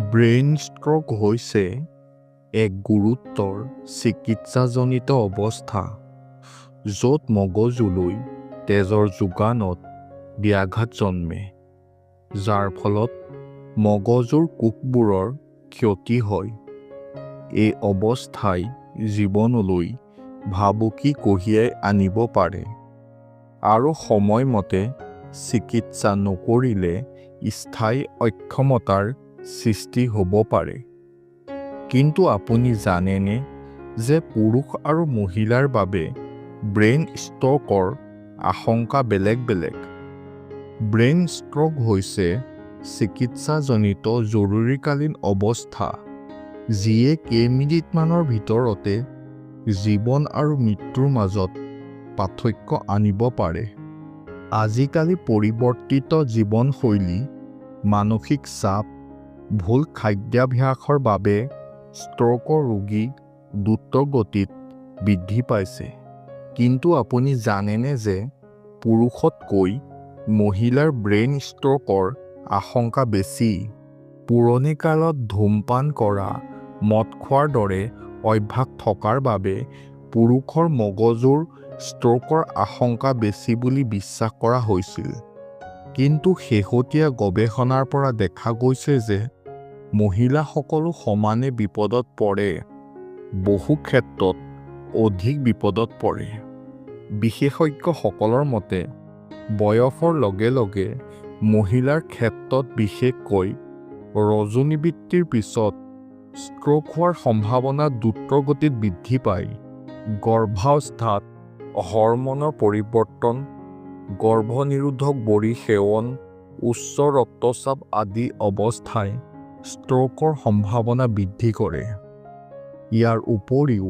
Brain stroke হৈছে এক গুৰুতৰ চিকিৎসাজনিত অৱস্থা য'ত মগজুলৈ তেজৰ যোগানত ব্যাঘাত জন্মে, যাৰ ফলত মগজুৰ কোষবোৰৰ ক্ষতি হয়। এই অৱস্থাই জীৱনলৈ ভাবুকি কঢ়িয়াই আনিব পাৰে আৰু সময়মতে চিকিৎসা নকৰিলে স্থায়ী অক্ষমতাৰ সৃষ্টি হ'ব পাৰে। কিন্তু আপুনি জানেনে যে পুৰুষ আৰু মহিলাৰ বাবে ব্ৰেইন ষ্ট্ৰোকৰ আশংকা বেলেগ বেলেগ? ব্ৰেইন ষ্ট্ৰোক হৈছে চিকিৎসাজনিত জৰুৰীকালীন অৱস্থা যিয়ে কেইমিনিটমানৰ ভিতৰতে জীৱন আৰু মৃত্যুৰ মাজত পাৰ্থক্য আনিব পাৰে। আজিকালি পৰিৱৰ্তিত জীৱনশৈলী, মানসিক চাপ, ভুল খাদ্যাভ্যাসৰ বাবে ষ্ট্ৰোকৰ ৰোগী দ্ৰুতগতিত বৃদ্ধি পাইছে। কিন্তু আপুনি জানেনে যে পুৰুষতকৈ মহিলাৰ ব্ৰেইন ষ্ট্ৰোকৰ আশংকা বেছি? পুৰণি কালত ধূমপান কৰা, মদ খোৱাৰ দৰে অভ্যাস থকাৰ বাবে পুৰুষৰ মগজুৰ ষ্ট্ৰোকৰ আশংকা বেছি বুলি বিশ্বাস কৰা হৈছিল। কিন্তু শেহতীয়া গৱেষণাৰ পৰা দেখা গৈছে যে মহিলাসকলো সমানে বিপদত পৰে, বহু ক্ষেত্ৰত অধিক বিপদত পৰে। বিশেষজ্ঞসকলৰ মতে বয়সৰ লগে লগে মহিলাৰ ক্ষেত্ৰত বিশেষকৈ ৰজোনিবৃত্তিৰ পিছত ষ্ট্ৰোক হোৱাৰ সম্ভাৱনা দ্ৰুতগতিত বৃদ্ধি পায়। গৰ্ভাৱস্থাত হৰম'নৰ পৰিৱৰ্তন, গৰ্ভনিৰোধক বড়ি সেৱন, উচ্চ ৰক্তচাপ আদি অৱস্থাই ষ্ট্ৰোকৰ সম্ভাৱনা বৃদ্ধি কৰে। ইয়াৰ উপৰিও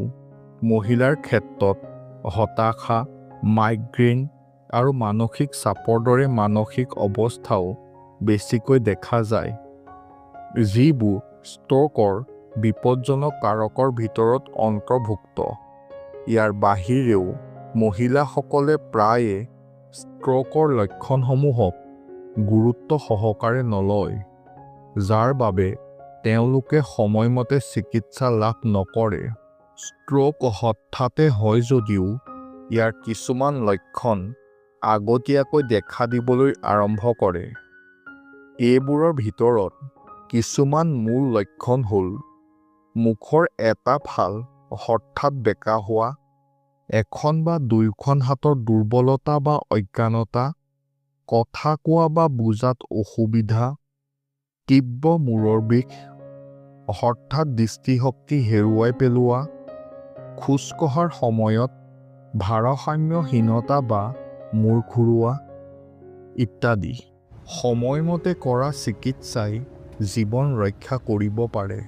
মহিলাৰ ক্ষেত্ৰত হতাশা, মাইগ্ৰেইন আৰু মানসিক চাপৰ দৰে মানসিক অৱস্থাও বেছিকৈ দেখা যায়, যিবোৰ ষ্ট্ৰোকৰ বিপদজনক কাৰকৰ ভিতৰত অন্তৰ্ভুক্ত। ইয়াৰ বাহিৰেও মহিলাসকলে প্ৰায়ে ষ্ট্ৰোকৰ লক্ষণসমূহক গুৰুত্ব সহকাৰে নলয়, যাৰ বাবে তেওঁলোকে সময়মতে চিকিৎসা লাভ নকৰে। ষ্ট্ৰোক হঠাতে হয় যদিও ইয়াৰ কিছুমান লক্ষণ আগতীয়াকৈ দেখা দিবলৈ আৰম্ভ কৰে। এইবোৰৰ ভিতৰত কিছুমান মূল লক্ষণ হ'ল: মুখৰ এটা ফাল হঠাৎ বেঁকা হোৱা, এখন বা দুয়োখন হাতৰ দুৰ্বলতা বা অজ্ঞানতা, কথা কোৱা বা বুজাত অসুবিধা, তীব্ৰ মূৰৰ বিষ, হঠাৎ দৃষ্টিশক্তি হেৰুৱাই পেলোৱা, খোজ কঢ়াৰ সময়ত ভাৰসাম্যহীনতা বা মূৰ ঘূৰোৱা ইত্যাদি। সময়মতে কৰা চিকিৎসাই জীৱন ৰক্ষা কৰিব পাৰে।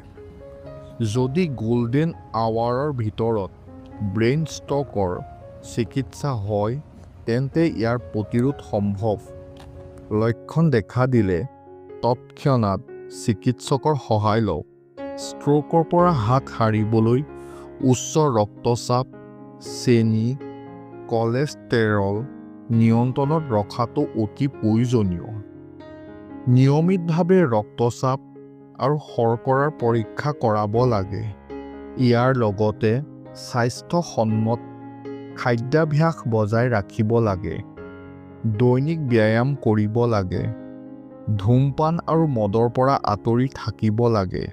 যদি গোল্ডেন আৱাৰৰ ভিতৰত ব্ৰেইন ষ্ট্ৰোকৰ চিকিৎসা হয় তেন্তে ইয়াৰ প্ৰতিৰোধ সম্ভৱ। লক্ষণ দেখা দিলে তৎক্ষণাত চিকিৎসকৰ সহায় লওক। ষ্ট্ৰোকৰ পৰা হাত সাৰিবলৈ উচ্চ ৰক্তচাপ, চেনি, কলেষ্টেৰল নিয়ন্ত্ৰণত ৰখাটো অতি প্ৰয়োজনীয়। নিয়মিতভাৱে ৰক্তচাপ আৰু শৰ্কৰাৰ পৰীক্ষা কৰাব লাগে। ইয়াৰ লগতে স্বাস্থ্যসন্মত খাদ্যাভ্যাস বজাই ৰাখিব লাগে। দৈনিক ব্যায়াম কৰিব লাগে। ধূমপান আৰু মদৰ পৰা আঁতৰি থাকিব লাগে।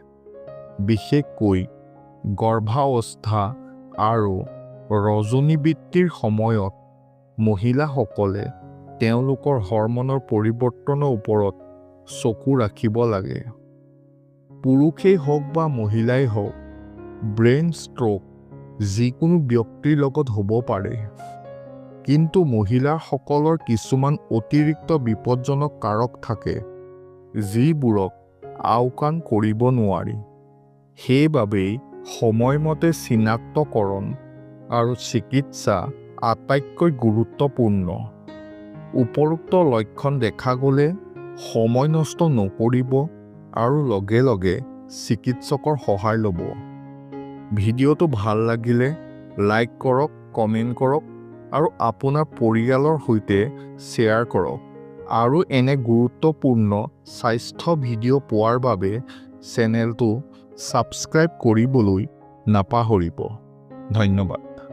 বিশেষকৈ গৰ্ভাৱস্থা আৰু ৰজোনিবৃত্তিৰ সময়ত মহিলাসকলে তেওঁলোকৰ হৰম'নৰ পৰিৱৰ্তনৰ ওপৰত চকু ৰাখিব লাগে। পুৰুষেই হওক বা মহিলাই হওক, ব্ৰেইন ষ্ট্ৰোক যিকোনো ব্যক্তিৰ লগত হ'ব পাৰে। কিন্তু মহিলাসকলৰ কিছুমান অতিৰিক্ত বিপদজনক কাৰক থাকে, যিবোৰক আওকাণ কৰিব নোৱাৰি। সেইবাবেই সময়মতে চিনাক্তকৰণ আৰু চিকিৎসা আটাইতকৈ গুৰুত্বপূৰ্ণ। উপৰোক্ত লক্ষণ দেখা গ'লে সময় নষ্ট নকৰিব আৰু লগে লগে চিকিৎসকৰ সহায় ল'ব। ভিডিঅ'টো ভাল লাগিলে লাইক কৰক, কমেণ্ট কৰক আৰু আপোনাৰ পৰিয়ালৰ সৈতে শ্বেয়াৰ কৰক। আৰু এনে গুৰুত্বপূৰ্ণ স্বাস্থ্য ভিডিঅ' পোৱাৰ বাবে চেনেলটো ছাবস্ক্ৰাইব কৰিবলৈ নাপাহৰিব। ধন্যবাদ।